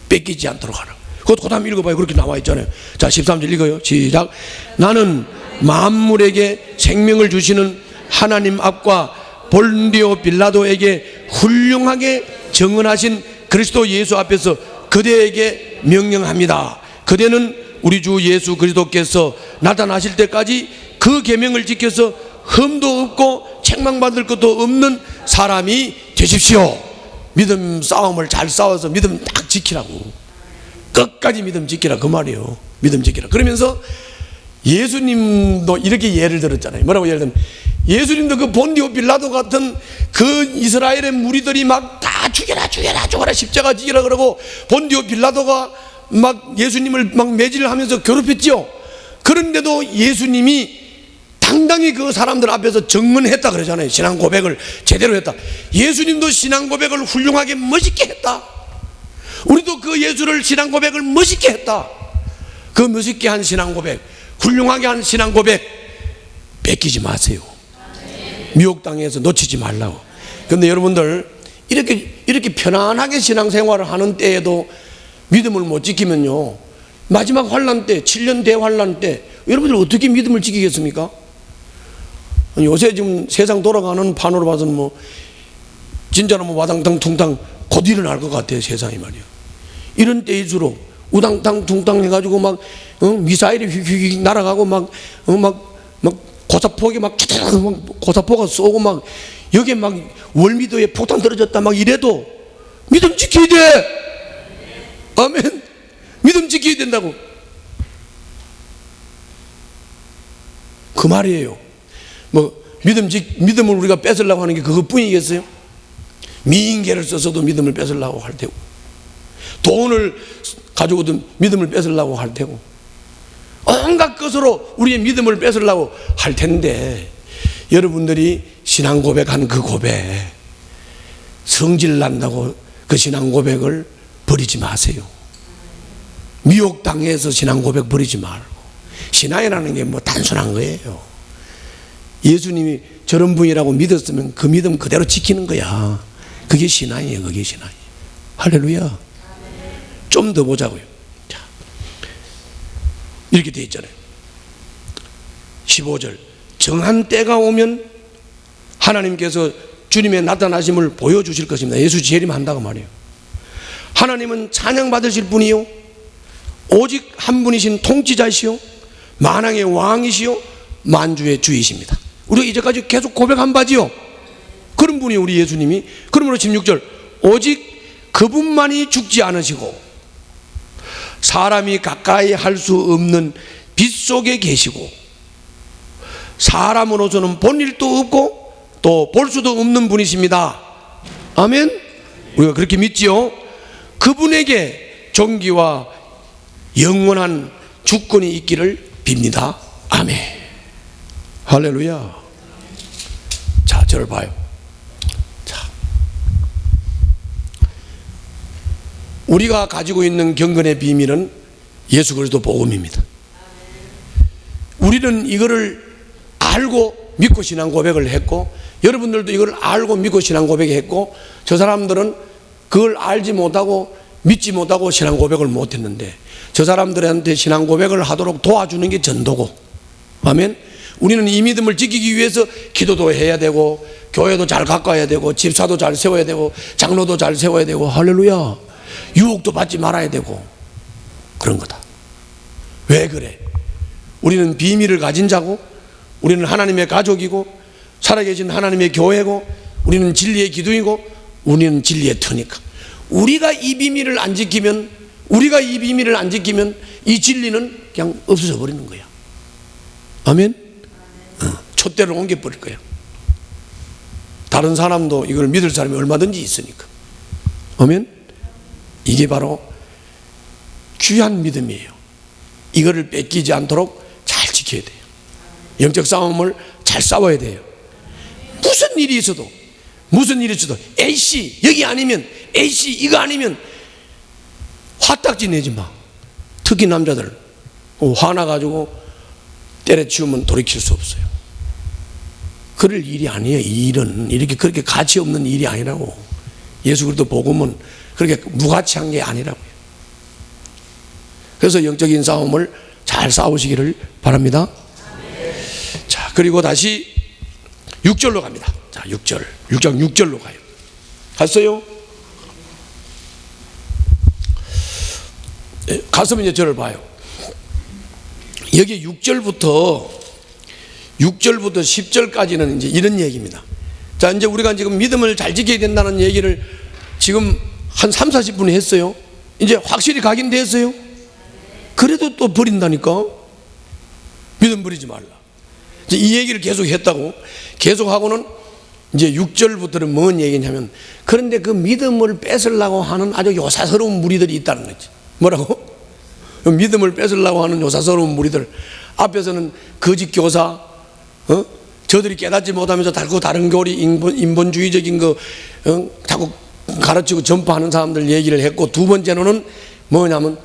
뺏기지 않도록 하라. 그것도 그 다음 읽어봐요. 그렇게 나와 있잖아요. 자, 13절 읽어요. 시작. 나는 만물에게 생명을 주시는 하나님 앞과 본디오 빌라도에게 훌륭하게 증언하신 그리스도 예수 앞에서 그대에게 명령합니다. 그대는 우리 주 예수 그리스도께서 나타나실 때까지 그 계명을 지켜서 흠도 없고 책망받을 것도 없는 사람이 되십시오. 믿음 싸움을 잘 싸워서 믿음 딱 지키라고. 끝까지 믿음 지키라 그 말이에요. 믿음 지키라. 그러면서 예수님도 이렇게 예를 들었잖아요. 뭐라고 예를 들면 예수님도 그 본디오 빌라도 같은 그 이스라엘의 무리들이 막 다 죽여라 십자가 지기라 그러고 본디오 빌라도가 막 예수님을 막 매질하면서 괴롭혔지요. 그런데도 예수님이 당당히 그 사람들 앞에서 증언했다 그러잖아요. 신앙 고백을 제대로 했다. 예수님도 신앙 고백을 훌륭하게 멋있게 했다. 우리도 그 예수를 신앙 고백을 멋있게 했다. 그 멋있게 한 신앙 고백, 훌륭하게 한 신앙 고백 뺏기지 마세요. 미혹당해서 놓치지 말라고. 그런데 여러분들 이렇게 편안하게 신앙생활을 하는 때에도 믿음을 못 지키면요, 마지막 환난 때, 7년 대환난 때 여러분들 어떻게 믿음을 지키겠습니까? 요새 지금 세상 돌아가는 판으로 봐서는 뭐 진짜로 뭐 와당탕 퉁탕 곧 일어날 것 같아요. 세상이 말이야. 이런 때일수록 우당탕 퉁탕 해가지고 막 미사일이 휙휙 날아가고 막 고사포기 막 고사포가 쏘고 막 여기에 막 월미도에 폭탄 떨어졌다 막 이래도 믿음 지켜야 돼. 아멘. 믿음 지켜야 된다고. 그 말이에요. 뭐 믿음을 우리가 뺏으려고 하는 게 그것뿐이겠어요? 미인계를 써서도 믿음을 뺏으려고 할 테고, 돈을 가지고도 믿음을 뺏으려고 할 테고, 온갖 것으로 우리의 믿음을 뺏으려고 할 텐데, 여러분들이 신앙 고백한 그 고백, 성질 난다고 그 신앙 고백을 버리지 마세요. 미혹당해서 신앙 고백 버리지 말고. 신앙이라는 게 뭐 단순한 거예요. 예수님이 저런 분이라고 믿었으면 그 믿음 그대로 지키는 거야. 그게 신앙이에요. 그게 신앙이에요. 할렐루야. 좀 더 보자고요. 자, 이렇게 돼 있잖아요. 15절. 정한 때가 오면 하나님께서 주님의 나타나심을 보여주실 것입니다. 예수 재림한다고 말이에요. 하나님은 찬양받으실 분이요, 오직 한 분이신 통치자시요, 만왕의 왕이시요, 만주의 주이십니다. 우리가 이제까지 계속 고백한 바지요. 그런 분이 우리 예수님이. 그러므로 16절. 오직 그분만이 죽지 않으시고 사람이 가까이 할 수 없는 빛 속에 계시고 사람으로서는 본 일도 없고 또 볼 수도 없는 분이십니다. 아멘. 우리가 그렇게 믿지요. 그분에게 존귀와 영원한 주권이 있기를 빕니다. 아멘. 할렐루야. 자, 저를 봐요. 자, 우리가 가지고 있는 경건의 비밀은 예수 그리스도 복음입니다. 우리는 이거를 알고 믿고 신앙 고백을 했고, 여러분들도 이걸 알고 믿고 신앙 고백했고, 저 사람들은 그걸 알지 못하고 믿지 못하고 신앙 고백을 못했는데, 저 사람들한테 신앙 고백을 하도록 도와주는 게 전도고. 아멘. 우리는 이 믿음을 지키기 위해서 기도도 해야 되고, 교회도 잘 가꿔야 되고, 집사도 잘 세워야 되고, 장로도 잘 세워야 되고, 할렐루야. 유혹도 받지 말아야 되고, 그런 거다. 왜 그래? 우리는 비밀을 가진 자고, 우리는 하나님의 가족이고, 살아계신 하나님의 교회고, 우리는 진리의 기둥이고, 우리는 진리의 터니까. 우리가 이 비밀을 안 지키면, 이 진리는 그냥 없어져 버리는 거야. 아멘. 촛대를 옮겨버릴 거야. 다른 사람도 이걸 믿을 사람이 얼마든지 있으니까. 아멘. 이게 바로 귀한 믿음이에요. 이거를 뺏기지 않도록 잘 지켜야 돼요. 영적 싸움을 잘 싸워야 돼요. 무슨 일이 있어도 A씨 여기 아니면, A씨 이거 아니면 화딱지 내지 마. 특히 남자들 화나가지고 때려치우면 돌이킬 수 없어요. 그럴 일이 아니에요. 이 일은 이렇게 그렇게 가치 없는 일이 아니라고. 예수 그리스도 복음은 그렇게 무가치한 게 아니라고요. 그래서 영적인 싸움을 잘 싸우시기를 바랍니다. 자, 그리고 다시 6절로 갑니다. 자, 6절. 6장 6절로 가요. 갔어요? 네, 가서면 이제 저를 봐요. 여기 6절부터 10절까지는 이제 이런 얘기입니다. 자, 이제 우리가 지금 믿음을 잘 지켜야 된다는 얘기를 지금 한 3, 40분 했어요. 이제 확실히 각인됐어요. 그래도 또 버린다니까. 믿음 버리지 말라. 이제 이 얘기를 계속 했다고. 계속 하고는 이제 6절부터는 뭔 얘기냐면, 그런데 그 믿음을 뺏으려고 하는 아주 요사스러운 무리들이 있다는 거지. 뭐라고? 믿음을 뺏으려고 하는 요사스러운 무리들. 앞에서는 거짓 교사, 저들이 깨닫지 못하면서 자꾸 다른 교리, 인본주의적인 거 자꾸 가르치고 전파하는 사람들 얘기를 했고, 두 번째로는 뭐냐면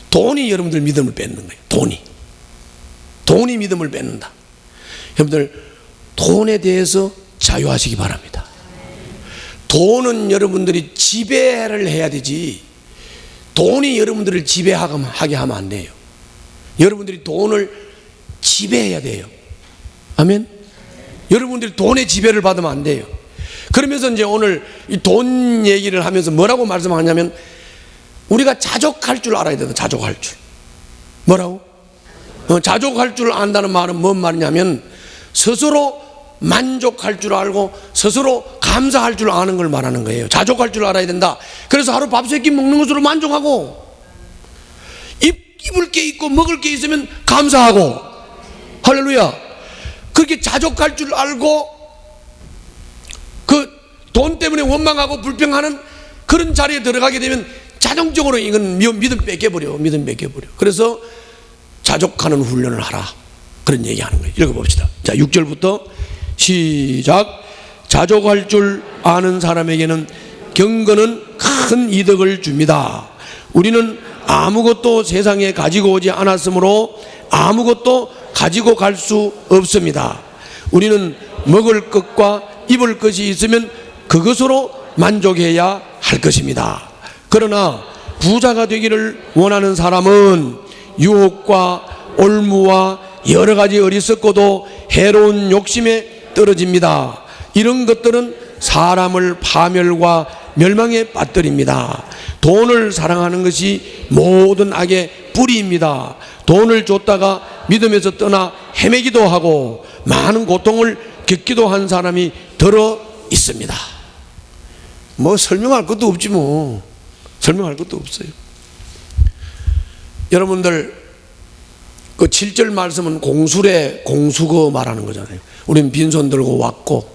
돈이 여러분들 믿음을 뺏는 거예요. 돈이 믿음을 뺏는다. 여러분들 돈에 대해서 자유하시기 바랍니다. 돈은 여러분들이 지배를 해야 되지, 돈이 여러분들을 지배하게 하면 안 돼요. 여러분들이 돈을 지배해야 돼요. 아멘. 여러분들이 돈의 지배를 받으면 안 돼요. 그러면서 이제 오늘 이 돈 얘기를 하면서 뭐라고 말씀하냐면, 우리가 자족할 줄 알아야 된다. 자족할 줄. 뭐라고? 자족할 줄 안다는 말은 뭔 말이냐면, 스스로 만족할 줄 알고 스스로 감사할 줄 아는 걸 말하는 거예요. 자족할 줄 알아야 된다. 그래서 하루 밥 세 끼 먹는 것으로 만족하고, 입을 게 있고 먹을 게 있으면 감사하고, 할렐루야. 그렇게 자족할 줄 알고 그 돈 때문에 원망하고 불평하는 그런 자리에 들어가게 되면 자동적으로 이건 믿음 뺏겨버려. 그래서 자족하는 훈련을 하라, 그런 얘기하는 거예요. 읽어봅시다. 자, 6절부터 시작. 자족할 줄 아는 사람에게는 경건은 큰 이득을 줍니다. 우리는 아무것도 세상에 가지고 오지 않았으므로 아무것도 가지고 갈 수 없습니다. 우리는 먹을 것과 입을 것이 있으면 그것으로 만족해야 할 것입니다. 그러나 부자가 되기를 원하는 사람은 유혹과 올무와 여러 가지 어리석고도 해로운 욕심에 떨어집니다. 이런 것들은 사람을 파멸과 멸망에 빠뜨립니다. 돈을 사랑하는 것이 모든 악의 뿌리입니다. 돈을 줬다가 믿음에서 떠나 헤매기도 하고 많은 고통을 겪기도 한 사람이 들어 있습니다. 뭐 설명할 것도 없지 뭐. 설명할 것도 없어요. 여러분들 그 7절 말씀은 공수거 말하는 거잖아요. 우리는 빈손 들고 왔고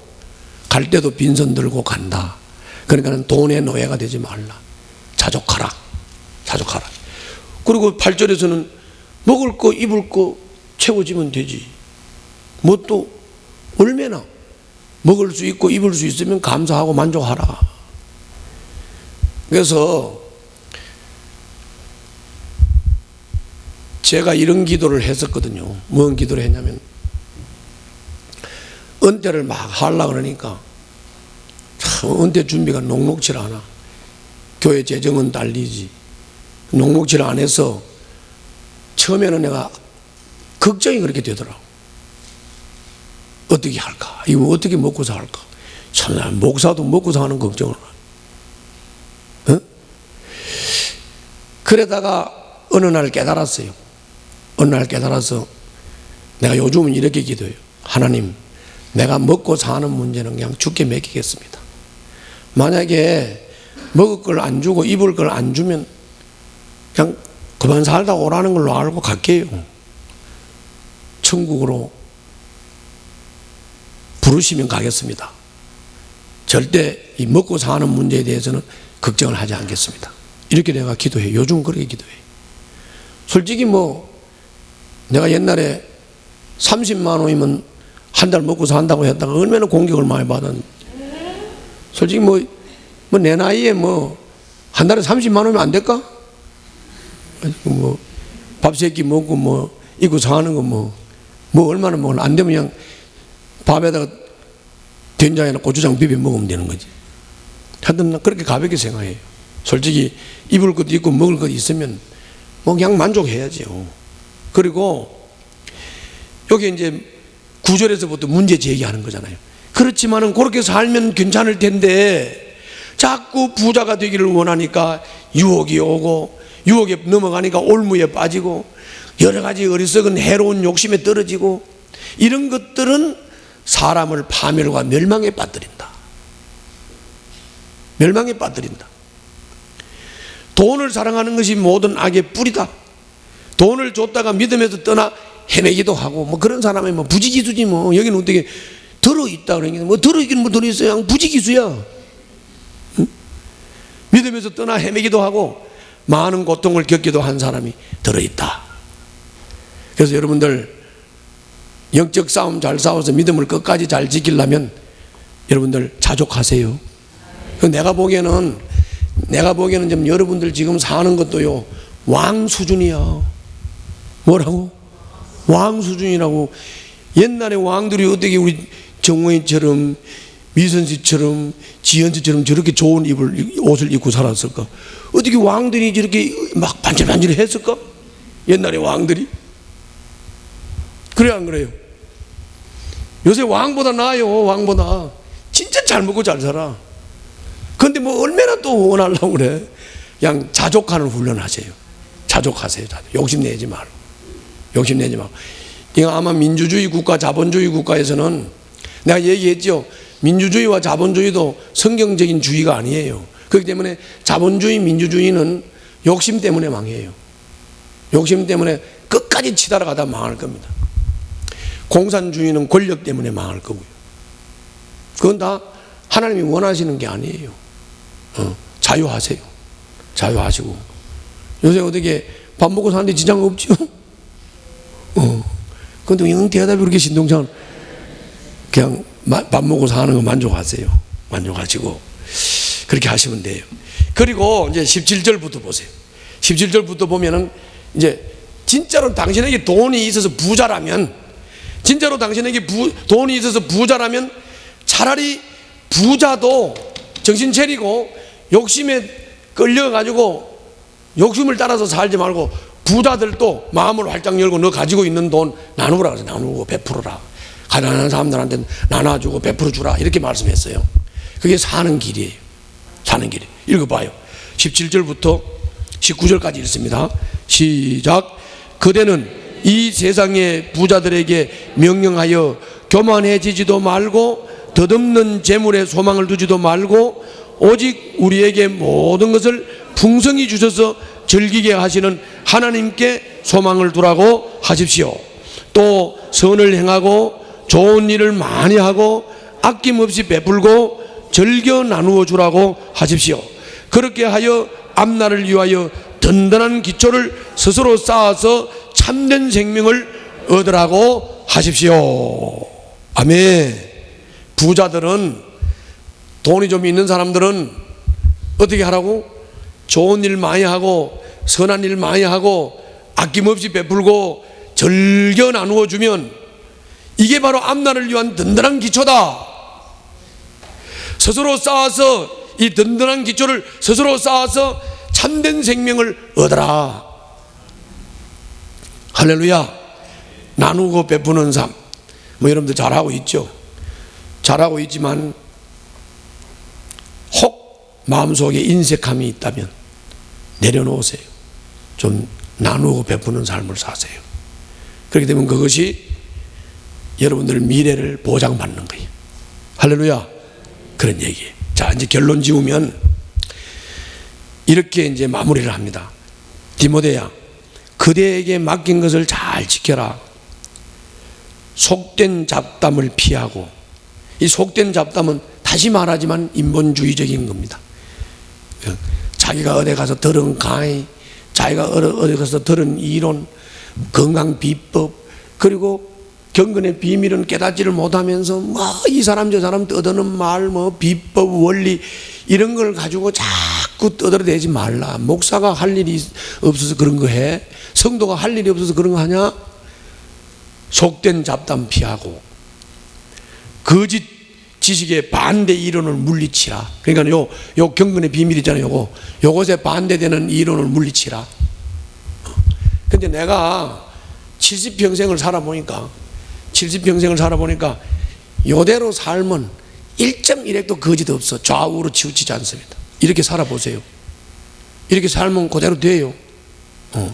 갈 때도 빈손 들고 간다. 그러니까 돈의 노예가 되지 말라. 자족하라. 그리고 8절에서는 먹을 거 입을 거 채워지면 되지. 뭐 또 얼마나 먹을 수 있고 입을 수 있으면 감사하고 만족하라. 그래서 제가 이런 기도를 했었거든요. 뭔 기도를 했냐면, 은퇴를 막 하려고 그러니까 참 은퇴 준비가 녹록치 않아. 교회 재정은 달리지. 녹록치를 안 해서 처음에는 내가 걱정이 그렇게 되더라고. 어떻게 할까? 이거 어떻게 먹고 살까? 참, 목사도 먹고 사는 걱정을 하네. 그러다가 어느 날 깨달았어요. 어느 날 깨달아서 내가 요즘은 이렇게 기도해요. 하나님, 내가 먹고 사는 문제는 그냥 주께 맡기겠습니다. 만약에 먹을 걸 안 주고 입을 걸 안 주면 그냥 그만 살다 오라는 걸로 알고 갈게요. 천국으로 부르시면 가겠습니다. 절대 이 먹고 사는 문제에 대해서는 걱정을 하지 않겠습니다. 이렇게 내가 기도해요. 요즘 그렇게 기도해요. 솔직히 뭐 내가 옛날에 30만 원이면 한 달 먹고 산다고 했다가 얼마나 공격을 많이 받았는지. 솔직히 뭐 내 나이에 뭐 한 달에 30만 원이면 안 될까? 뭐 밥 세 끼 먹고 뭐 입고 사는 거 뭐 얼마나 먹으면 안 되면 그냥 밥에다가 된장이나 고추장 비벼 먹으면 되는 거지. 하여튼 난 그렇게 가볍게 생각해요. 솔직히 입을 것도 있고 먹을 것도 있으면 뭐 그냥 만족해야죠. 그리고 여기 이제 9절에서부터 문제 제기하는 거잖아요. 그렇지만은 그렇게 살면 괜찮을 텐데 자꾸 부자가 되기를 원하니까 유혹이 오고, 유혹에 넘어가니까 올무에 빠지고, 여러 가지 어리석은 해로운 욕심에 떨어지고, 이런 것들은 사람을 파멸과 멸망에 빠뜨린다. 멸망에 빠뜨린다. 돈을 사랑하는 것이 모든 악의 뿌리다. 돈을 줬다가 믿음에서 떠나 헤매기도 하고, 뭐 그런 사람이 뭐 부지기수지 뭐. 여기는 어떻게 들어있다 그러니까 뭐 들어있긴 뭐 들어있어요. 그냥 부지기수야. 응? 믿음에서 떠나 헤매기도 하고 많은 고통을 겪기도 한 사람이 들어있다. 그래서 여러분들 영적 싸움 잘 싸워서 믿음을 끝까지 잘 지키려면 여러분들 자족하세요. 내가 보기에는 좀 여러분들 지금 사는 것도요 왕 수준이야. 뭐라고? 왕 수준이라고. 옛날에 왕들이 어떻게 우리 정호인처럼, 미선씨처럼, 지연씨처럼 저렇게 좋은 옷을 입고 살았을까? 어떻게 왕들이 저렇게 막 반질반질 했을까? 옛날에 왕들이. 그래 안 그래요? 요새 왕보다 나아요. 왕보다. 진짜 잘 먹고 잘 살아. 근데 뭐 얼마나 또 원하려고 그래. 그냥 자족하는 훈련하세요. 자족하세요. 욕심내지 말고. 욕심내지 말고. 이거 아마 민주주의 국가, 자본주의 국가에서는 내가 얘기했죠. 민주주의와 자본주의도 성경적인 주의가 아니에요. 그렇기 때문에 자본주의, 민주주의는 욕심 때문에 망해요. 욕심 때문에 끝까지 치달아가다 망할 겁니다. 공산주의는 권력 때문에 망할 거고요. 그건 다 하나님이 원하시는 게 아니에요. 자유하세요. 자유하시고. 요새 어떻게 밥 먹고 사는데 지장 없죠? 근데 영대하다 그렇게 신동창은 그냥 밥 먹고 사는 거 만족하세요. 만족하시고 그렇게 하시면 돼요. 그리고 이제 17절부터 보세요. 17절부터 보면은 이제 진짜로 당신에게 돈이 있어서 부자라면, 진짜로 당신에게 돈이 있어서 부자라면 차라리 부자도 정신 차리고 욕심에 끌려가지고 욕심을 따라서 살지 말고 부자들도 마음을 활짝 열고 너 가지고 있는 돈 나누라 그래서 나누고 베풀어라. 가난한 사람들한테 나눠주고 베풀어주라. 이렇게 말씀했어요. 그게 사는 길이에요. 사는 길이. 읽어봐요. 17절부터 19절까지 읽습니다. 시작. 그대는 이 세상의 부자들에게 명령하여 교만해지지도 말고 덧없는 재물에 소망을 두지도 말고 오직 우리에게 모든 것을 풍성히 주셔서 즐기게 하시는 하나님께 소망을 두라고 하십시오. 또 선을 행하고 좋은 일을 많이 하고 아낌없이 베풀고 즐겨 나누어 주라고 하십시오. 그렇게 하여 앞날을 위하여 든든한 기초를 스스로 쌓아서 참된 생명을 얻으라고 하십시오. 아멘. 부자들은, 돈이 좀 있는 사람들은 어떻게 하라고? 좋은 일 많이 하고 선한 일 많이 하고 아낌없이 베풀고 즐겨 나누어 주면 이게 바로 앞날을 위한 든든한 기초다. 스스로 쌓아서, 이 든든한 기초를 스스로 쌓아서 참된 생명을 얻어라. 할렐루야. 나누고 베푸는 삶, 뭐 여러분들 잘하고 있죠. 잘하고 있지만 혹 마음속에 인색함이 있다면 내려놓으세요. 좀 나누고 베푸는 삶을 사세요. 그렇게 되면 그것이 여러분들 미래를 보장받는 거예요. 할렐루야. 그런 얘기예요. 자, 이제 결론 지으면 이렇게 이제 마무리를 합니다. 디모데야, 그대에게 맡긴 것을 잘 지켜라. 속된 잡담을 피하고, 이 속된 잡담은 다시 말하지만 인본주의적인 겁니다. 자기가 어디 가서 들은 강의, 자기가 어디 가서 들은 이론, 건강 비법, 그리고 경건의 비밀은 깨닫지를 못하면서 뭐 이 사람 저 사람 떠드는 말, 뭐 비법, 원리 이런 걸 가지고 자꾸 떠들어대지 말라. 목사가 할 일이 없어서 그런 거 해? 성도가 할 일이 없어서 그런 거 하냐? 속된 잡담 피하고 거짓 지식의 반대 이론을 물리치라. 그러니까 요 경건의 비밀 있잖아요. 요것에 반대되는 이론을 물리치라. 근데 내가 70평생을 살아보니까 70평생을 살아보니까 이대로 살면 1.1핵도 거짓 없어. 좌우로 치우치지 않습니다. 이렇게 살아보세요. 이렇게 살면 그대로 돼요.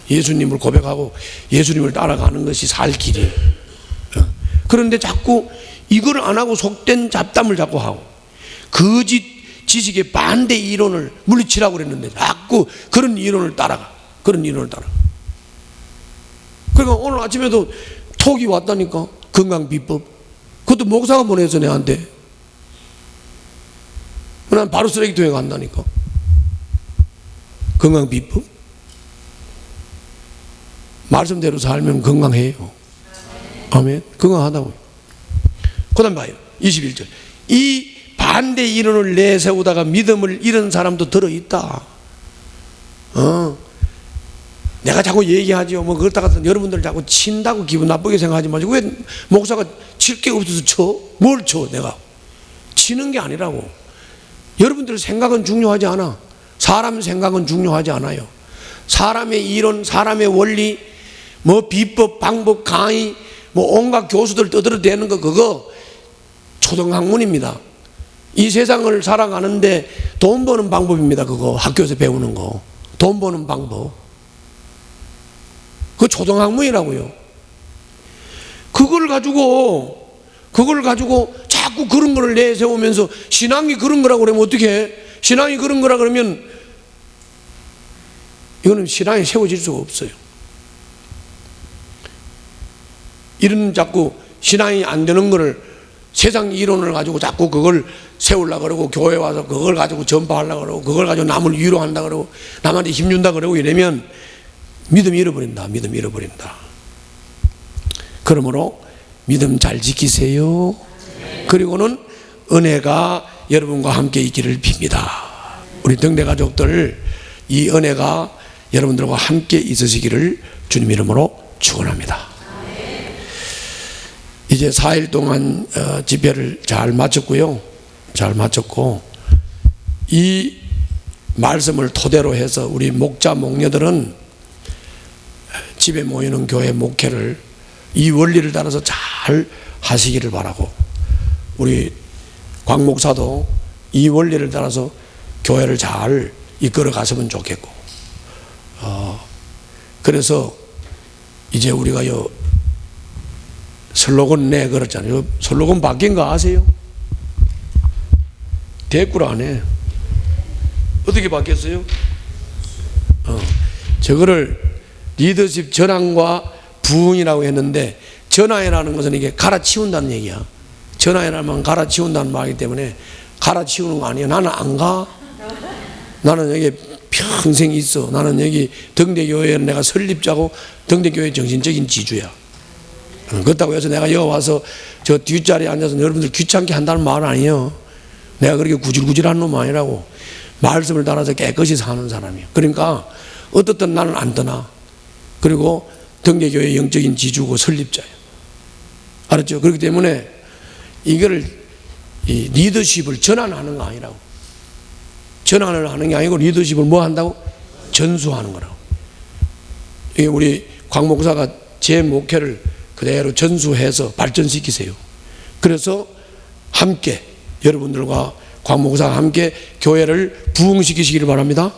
예수님을 고백하고 예수님을 따라가는 것이 살 길이에요. 그런데 자꾸 이걸 안 하고 속된 잡담을 자꾸 하고 거짓 지식의 반대 이론을 물리치라고 그랬는데 자꾸 그런 이론을 따라가. 그러니까 오늘 아침에도 톡이 왔다니까. 건강비법. 그것도 목사가 보내서 내한테. 난 바로 쓰레기통에 간다니까. 건강비법. 말씀대로 살면 건강해요. 아멘. 건강하다고요. 그 다음 봐요. 21절. 이 반대 이론을 내세우다가 믿음을 잃은 사람도 들어있다. 내가 자꾸 얘기하죠. 뭐 그렇다가 여러분들 자꾸 친다고 기분 나쁘게 생각하지 마시고, 왜 목사가 칠 게 없어서 쳐? 뭘 쳐 내가? 치는 게 아니라고. 여러분들 생각은 중요하지 않아. 사람 생각은 중요하지 않아요. 사람의 이론, 사람의 원리, 뭐 비법, 방법, 강의, 뭐 온갖 교수들 떠들어대는 거, 그거 초등학문입니다. 이 세상을 살아가는데 돈 버는 방법입니다. 그거 학교에서 배우는 거. 돈 버는 방법. 그거 초등학문이라고요. 그걸 가지고 자꾸 그런 거를 내세우면서 신앙이 그런 거라고 그러면 어떻게 해? 신앙이 그런 거라 그러면 이거는 신앙이 세워질 수가 없어요. 이런 자꾸 신앙이 안 되는 거를 세상 이론을 가지고 자꾸 그걸 세우려고 그러고 교회 와서 그걸 가지고 전파하려고 그러고 그걸 가지고 남을 위로한다 그러고 남한테 힘준다 그러고 이러면 믿음 잃어버린다. 그러므로 믿음 잘 지키세요. 그리고는 은혜가 여러분과 함께 있기를 빕니다. 우리 등대 가족들, 이 은혜가 여러분들과 함께 있으시기를 주님 이름으로 축원합니다. 이제 4일 동안 집회를 잘 마쳤고요. 잘 마쳤고, 이 말씀을 토대로 해서 우리 목자 목녀들은 집에 모이는 교회 목회를 이 원리를 따라서 잘 하시기를 바라고, 우리 곽 목사도 이 원리를 따라서 교회를 잘 이끌어 갔으면 좋겠고, 그래서 이제 우리가 슬로건 내걸었잖아요. 슬로건 바뀐 거 아세요? 대꾸를 안 해. 어떻게 바뀌었어요? 저거를 리더십 전환과 부흥이라고 했는데, 전환이라는 것은 이게 갈아치운다는 얘기야. 전환이라면 갈아치운다는 말이기 때문에 갈아치우는 거 아니야. 나는 안 가. 나는 여기 평생 있어. 나는 여기 등대교회는 내가 설립자고 등대교회 정신적인 지주야. 그렇다고 해서 내가 여기 와서 저 뒷자리에 앉아서 여러분들 귀찮게 한다는 말은 아니에요. 내가 그렇게 구질구질한 놈 아니라고. 말씀을 따라서 깨끗이 사는 사람이에요. 그러니까 어떻든 나는 안 떠나. 그리고 등대교회의 영적인 지주고 설립자예요. 알았죠? 그렇기 때문에 이거를 이 리더십을 전환하는 거 아니라고. 전환을 하는 게 아니고 리더십을 뭐 한다고? 전수하는 거라고. 이게 우리 곽 목사가 제 목회를 그대로 전수해서 발전시키세요. 그래서 함께 여러분들과 곽 목사가 함께 교회를 부흥시키시기를 바랍니다.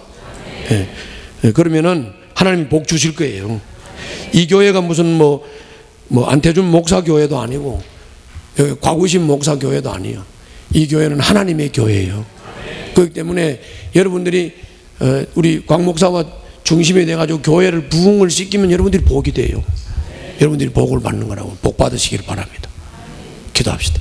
네. 그러면은 하나님이 복 주실 거예요. 이 교회가 무슨 뭐 안태준 목사 교회도 아니고 여기 곽우신 목사 교회도 아니에요. 이 교회는 하나님의 교회예요. 그렇기 때문에 여러분들이 우리 곽 목사와 중심이 돼가지고 교회를 부흥을 시키면 여러분들이 복이 돼요. 여러분들이 복을 받는 거라고. 복 받으시기를 바랍니다. 기도합시다.